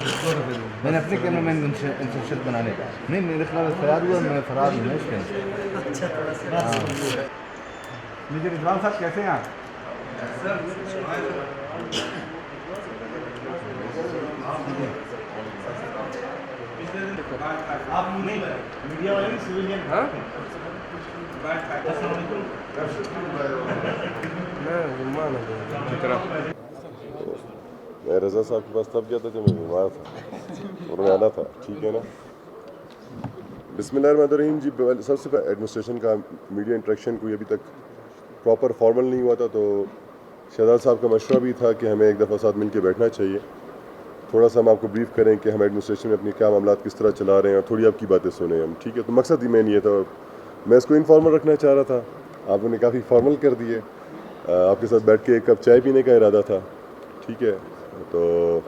میں نے اپنے کیمرہ مین ان سے شرط بنانے نہیں، میرے خلاف فریاد ہوا، میں فرار ہوں نا اس کے مجھے رضوان صاحب کیسے ہیں آپ؟ آپ میڈیا والے نہیں سویلین میں رضا صاحب کے پاس تب گیا تھا جب میں بیمار تھا، انہوں نے آنا تھا، ٹھیک ہے نا. بسم اللہ الرحمن الرحیم. جی سب سے پہلے ایڈمنسٹریشن کا میڈیا انٹریکشن کوئی ابھی تک پراپر فارمل نہیں ہوا تھا، تو شہزاد صاحب کا مشورہ بھی تھا کہ ہمیں ایک دفعہ ساتھ مل کے بیٹھنا چاہیے، تھوڑا سا ہم آپ کو بریف کریں کہ ہم ایڈمنسٹریشن میں اپنی کیا معاملات کس طرح چلا رہے ہیں، اور تھوڑی آپ کی باتیں سنیں ہم، ٹھیک ہے. تو مقصد ہی مین یہ تھا. میں اس کو انفارمل رکھنا چاہ رہا تھا، آپ نے کافی فارمل کر دیے. آپ کے ساتھ بیٹھ کے ایک کپ چائے پینے کا ارادہ تھا، ٹھیک ہے. تو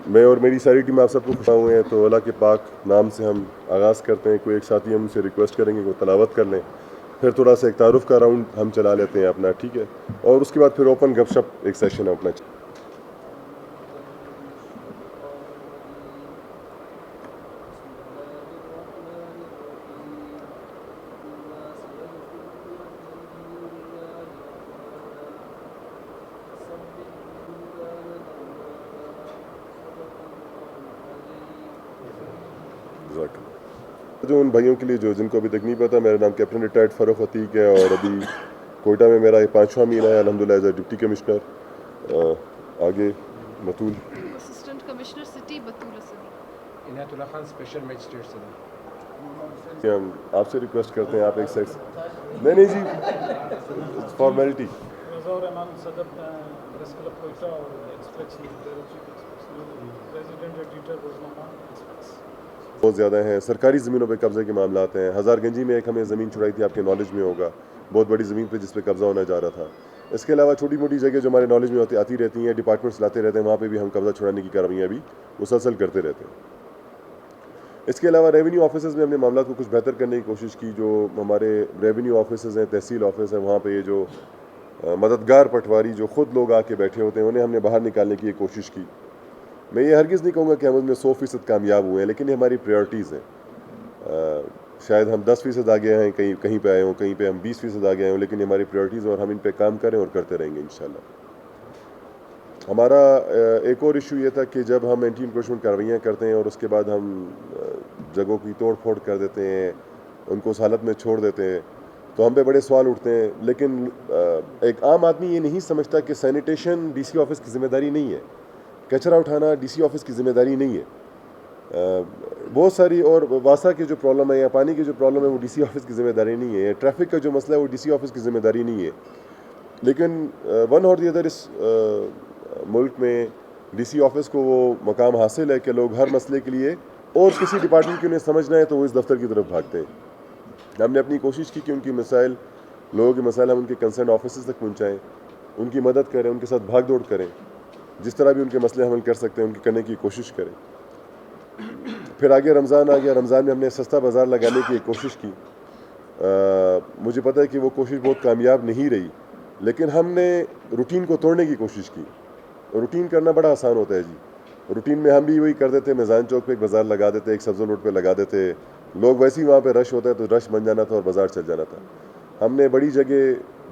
میں اور میری ساری ٹیم آپ سب کو خوشا ہوئے ہیں. تو اللہ کے پاک نام سے ہم آغاز کرتے ہیں. کوئی ایک ساتھی ہم سے ریکویسٹ کریں گے کہ وہ تلاوت کر لیں، پھر تھوڑا سا ایک تعارف کا راؤنڈ ہم چلا لیتے ہیں اپنا، ٹھیک ہے. اور اس کے بعد پھر اوپن گپ شپ ایک سیشن اپنا. جو ان بھائیوں کے لیے جن کو ابھی تک نہیں پتا، میرا نام کیپٹن ریٹائرڈ فاروق عتیق ہے، اور ابھی کوئٹہ میں میرا یہ 5واں مہینہ ہے الحمدللہ ایز اے ڈپٹی کمشنر. آگے بطول اسسٹنٹ کمشنر سٹی بطول اسدی. عنایت اللہ خان اسپیشل میجسٹریٹ صدر. ہم آپ سے ریکویسٹ کرتے ہیں آپ ایک سیکس نہیں جی فارمیلٹی. رضا الرحمان صدر پریس کلب کوئٹہ اور ایکسپریس ریزیڈنٹ ایڈیٹر روزنامہ ایکسپریس. بہت زیادہ ہیں. سرکاری زمینوں پہ قبضے کے معاملات ہیں. ہزار گنجی میں ایک ہمیں زمین چھڑائی تھی، آپ کے نالج میں ہوگا، بہت بڑی زمین پہ جس پہ قبضہ ہونا جا رہا تھا. اس کے علاوہ چھوٹی موٹی جگہ جو ہمارے نالج میں آتی رہتی ہیں، ڈپارٹمنٹس لاتے رہتے ہیں، وہاں پہ بھی ہم قبضہ چھڑانے کی کارروائیاں بھی مسلسل کرتے رہتے ہیں. اس کے علاوہ ریونیو آفیسز میں ہم نے معاملات کو کچھ بہتر کرنے کی کوشش کی. جو ہمارے ریونیو آفیسز ہیں، تحصیل آفس ہیں، وہاں پہ یہ جو مددگار پٹواری جو خود لوگ آ کے بیٹھے ہوتے ہیں، انہیں ہم نے باہر نکالنے کی ایک کوشش کی. میں یہ ہرگز نہیں کہوں گا کہ ہم اس میں 100% کامیاب ہوئے ہیں، لیکن یہ ہماری پریورٹیز ہیں. شاید ہم 10% آگے ہیں، کہیں پہ آئے ہوں، کہیں پہ ہم 20% آگے آئے ہوں، لیکن یہ ہماری پریورٹیز ہیں اور ہم ان پہ کام کریں اور کرتے رہیں گے انشاءاللہ. ہمارا ایک اور ایشو یہ تھا کہ جب ہم اینٹی انکروچمنٹ کارروائیاں کرتے ہیں اور اس کے بعد ہم جگہوں کی توڑ پھوڑ کر دیتے ہیں، ان کو اس حالت میں چھوڑ دیتے ہیں، تو ہم پہ بڑے سوال اٹھتے ہیں. لیکن ایک عام آدمی یہ نہیں سمجھتا کہ سینیٹیشن ڈی سی آفس کی ذمہ داری نہیں ہے، کچرا اٹھانا ڈی سی آفس کی ذمہ داری نہیں ہے. بہت ساری اور واسا کی جو پرابلم ہے یا پانی کی جو پرابلم ہے وہ ڈی سی آفس کی ذمہ داری نہیں ہے. ٹریفک کا جو مسئلہ ہے وہ ڈی سی آفس کی ذمہ داری نہیں ہے. لیکن ون اور دی ادر اس ملک میں ڈی سی آفس کو وہ مقام حاصل ہے کہ لوگ ہر مسئلے کے لیے اور کسی ڈپارٹمنٹ کی انہیں سمجھنا ہے تو وہ اس دفتر کی طرف بھاگتے ہیں. ہم نے اپنی کوشش کی کہ ان کی مسائل، لوگوں کے مسائل ہم ان کے کنسرن آفیسز تک پہنچائیں، ان کی مدد کریں، ان کے ساتھ بھاگ دوڑ کریں، جس طرح بھی ان کے مسئلے حل کر سکتے ہیں ان کی کرنے کی کوشش کریں. پھر آگے رمضان آ گیا. رمضان میں ہم نے سستا بازار لگانے کی ایک کوشش کی. مجھے پتہ ہے کہ وہ کوشش بہت کامیاب نہیں رہی، لیکن ہم نے روٹین کو توڑنے کی کوشش کی. روٹین کرنا بڑا آسان ہوتا ہے جی. روٹین میں ہم بھی وہی کر دیتے، میزان چوک پہ ایک بازار لگا دیتے، ایک سبزی روڈ پہ لگا دیتے، لوگ ویسے ہی وہاں پہ رش ہوتا ہے تو رش بن جانا تھا اور بازار چل جانا تھا. ہم نے بڑی جگہ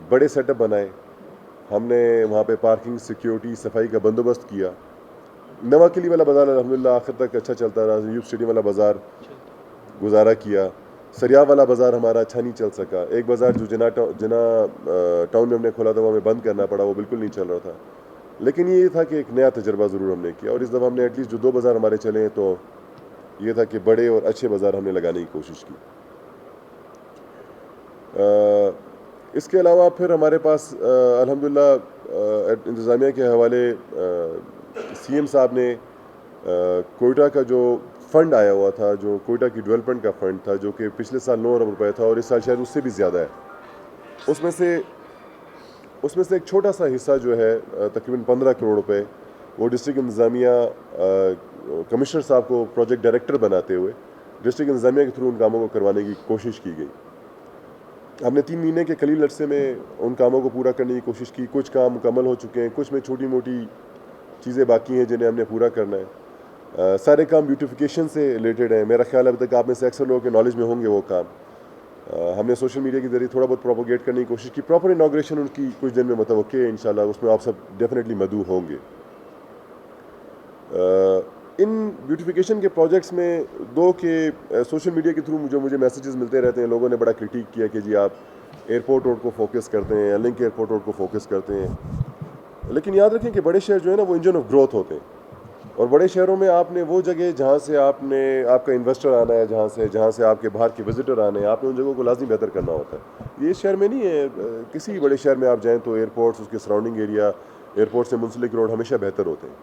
بڑے سیٹ اپ بنائے، ہم نے وہاں پہ پارکنگ، سیکیورٹی، صفائی کا بندوبست کیا. نوا کلی والا بازار الحمدللہ آخر تک اچھا چلتا رہا. یوب اسٹیڈیم والا بازار گزارا کیا. سریا والا بازار ہمارا اچھا نہیں چل سکا. ایک بازار جو جنا ٹاؤن میں ہم نے کھولا تھا وہ ہمیں بند کرنا پڑا، وہ بالکل نہیں چل رہا تھا. لیکن یہ تھا کہ ایک نیا تجربہ ضرور ہم نے کیا، اور اس دفعہ ہم نے ایٹ لیسٹ جو 2 بازار ہمارے چلے ہیں تو یہ تھا کہ بڑے اور اچھے بازار ہم نے لگانے کی کوشش کی. اس کے علاوہ پھر ہمارے پاس الحمدللہ انتظامیہ کے حوالے سی ایم صاحب نے کوئٹہ کا جو فنڈ آیا ہوا تھا، جو کوئٹہ کی ڈیولپمنٹ کا فنڈ تھا، جو کہ پچھلے سال 9 ارب روپے تھا اور اس سال شاید اس سے بھی زیادہ ہے، اس میں سے ایک چھوٹا سا حصہ جو ہے تقریباً 15 کروڑ روپے وہ ڈسٹرکٹ انتظامیہ کمشنر صاحب کو پروجیکٹ ڈائریکٹر بناتے ہوئے ڈسٹرکٹ انتظامیہ کے تھرو ان کاموں کو کروانے کی کوشش کی گئی. ہم نے 3 مہینے کے قلیل عرصے میں ان کاموں کو پورا کرنے کی کوشش کی. کچھ کام مکمل ہو چکے ہیں، کچھ میں چھوٹی موٹی چیزیں باقی ہیں جنہیں ہم نے پورا کرنا ہے. سارے کام بیوٹیفیکیشن سے ریلیٹڈ ہیں. میرا خیال ہے اب تک آپ میں سے اکثر لوگوں کے نالج میں ہوں گے وہ کام. ہم نے سوشل میڈیا کے ذریعے تھوڑا بہت پروپوگیٹ کرنے کی کوشش کی. پراپر انوگریشن ان کی کچھ دن میں متوقع ہے انشاءاللہ. اس میں آپ سب ڈیفینیٹلی مدعو ہوں گے. ان بیوٹیفیکیشن کے پروجیکٹس میں دو کہ سوشل میڈیا کے تھرو جو مجھے میسیجز ملتے رہتے ہیں, لوگوں نے بڑا کرٹیک کیا کہ جی آپ ایئرپورٹ روڈ کو فوکس کرتے ہیں, لنک ایئرپورٹ روڈ کو فوکس کرتے ہیں. لیکن یاد رکھیں کہ بڑے شہر جو ہے نا وہ انجن آف گروتھ ہوتے ہیں, اور بڑے شہروں میں آپ نے وہ جگہ جہاں سے آپ کا انویسٹر آنا ہے, جہاں سے آپ کے باہر کے وزٹر آنے ہیں, آپ نے ان جگہوں کو لازمی بہتر کرنا ہوتا ہے. یہ اس شہر میں نہیں ہے, کسی بھی بڑے شہر میں آپ جائیں تو ایئرپورٹس, اس کے سراؤنڈنگ ایریا, ایئرپورٹ سے منسلک روڈ ہمیشہ بہتر ہوتے ہیں.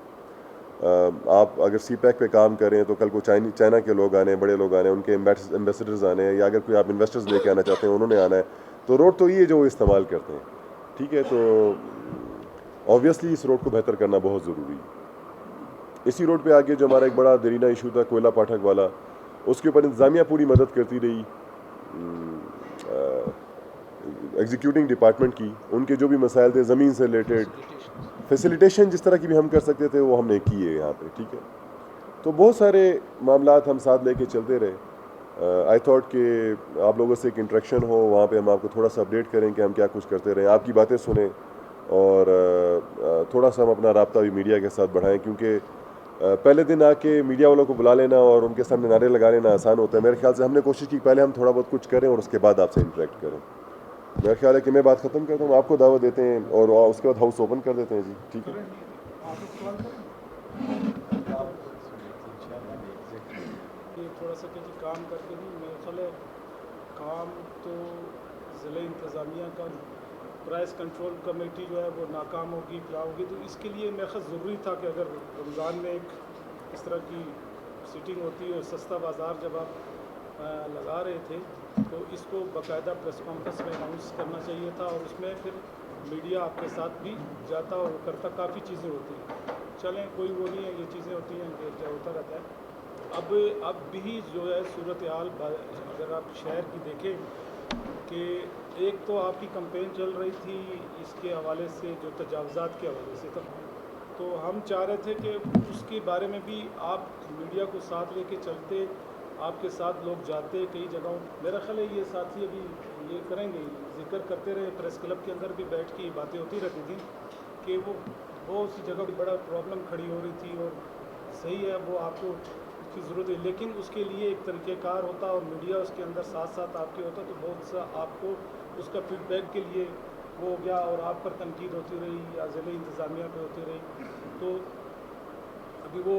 آپ اگر سی پیک پہ کام کریں تو کل کو چائنا کے لوگ آنے ہیں, بڑے لوگ آنے ہیں, ان کے ایمبیسڈرز آنے ہیں, یا اگر کوئی آپ انویسٹرز لے کے آنا چاہتے ہیں انہوں نے آنا ہے, تو روڈ تو یہ جو وہ استعمال کرتے ہیں. ٹھیک ہے, تو آبویسلی اس روڈ کو بہتر کرنا بہت ضروری ہے. اسی روڈ پہ آگے جو ہمارا ایک بڑا دیرینہ ایشو تھا کوئلہ پاٹھک والا, اس کے اوپر انتظامیہ پوری مدد کرتی رہی. ایگزیکیوٹنگ ڈپارٹمنٹ کی, ان کے جو بھی مسائل تھے زمین سے ریلیٹڈ, فیسیلیٹیشن جس طرح کی بھی ہم کر سکتے تھے وہ ہم نے کی ہے یہاں پہ. ٹھیک ہے, تو بہت سارے معاملات ہم ساتھ لے کے چلتے رہے. آئی تھاٹ کہ آپ لوگوں سے ایک انٹریکشن ہو, وہاں پہ ہم آپ کو تھوڑا سا اپڈیٹ کریں کہ ہم کیا کچھ کرتے رہیں, آپ کی باتیں سنیں, اور تھوڑا سا ہم اپنا رابطہ بھی میڈیا کے ساتھ بڑھائیں. کیونکہ پہلے دن آ کے میڈیا والوں کو بلا لینا اور ان کے سامنے نعرے لگا لینا آسان ہوتا ہے. میرے خیال سے ہم نے کوشش کی پہلے ہم تھوڑا بہت کچھ کریں اور اس کے بعد آپ سے انٹریکٹ کریں. میرا خیال ہے کہ میں بات ختم کرتا ہوں, آپ کو دعوت دیتے ہیں اور اس کے بعد ہاؤس اوپن کر دیتے ہیں. جی ٹھیک ہے. یہ تھوڑا سا کہ کام کر کے نہیں, میرا خیال ہے کام تو ضلع انتظامیہ کا پرائز کنٹرول کمیٹی جو ہے وہ ناکام ہوگی, کیا ہوگی, تو اس کے لیے میرا خیال ضروری تھا کہ اگر رمضان میں ایک اس طرح کی سیٹنگ ہوتی ہے, سستا بازار جب آپ لگا رہے تھے تو اس کو باقاعدہ پریس کانفرنس میں اناؤنس کرنا چاہیے تھا, اور اس میں پھر میڈیا آپ کے ساتھ بھی جاتا اور کرتا. کافی چیزیں ہوتی ہیں, چلیں کوئی وہ نہیں ہے, یہ چیزیں ہوتی ہیں کہ کیا ہوتا رہتا ہے. اب بھی جو ہے صورتحال اگر آپ شہر کی دیکھیں کہ ایک تو آپ کی کمپین چل رہی تھی اس کے حوالے سے جو تجاوزات کے حوالے سے, تو ہم چاہ رہے تھے کہ اس کے بارے میں بھی آپ میڈیا کو ساتھ لے کے چلتے, آپ کے ساتھ لوگ جاتے کئی جگہوں. میرا خیال ہے یہ ساتھی ابھی یہ کریں گے, ذکر کرتے رہے, پریس کلب کے اندر بھی بیٹھ کے باتیں ہوتی رہتی تھیں کہ وہ بہت سی جگہ بڑا پرابلم کھڑی ہو رہی تھی, اور صحیح ہے وہ آپ کو اس کی ضرورت ہے, لیکن اس کے لیے ایک طریقہ کار ہوتا اور میڈیا اس کے اندر ساتھ ساتھ آپ کے ہوتا, تو بہت سا آپ کو اس کا فیڈ بیک کے لیے وہ ہو گیا, اور آپ پر تنقید ہوتی رہی یا ضلع انتظامیہ پہ ہوتی رہی. تو ابھی وہ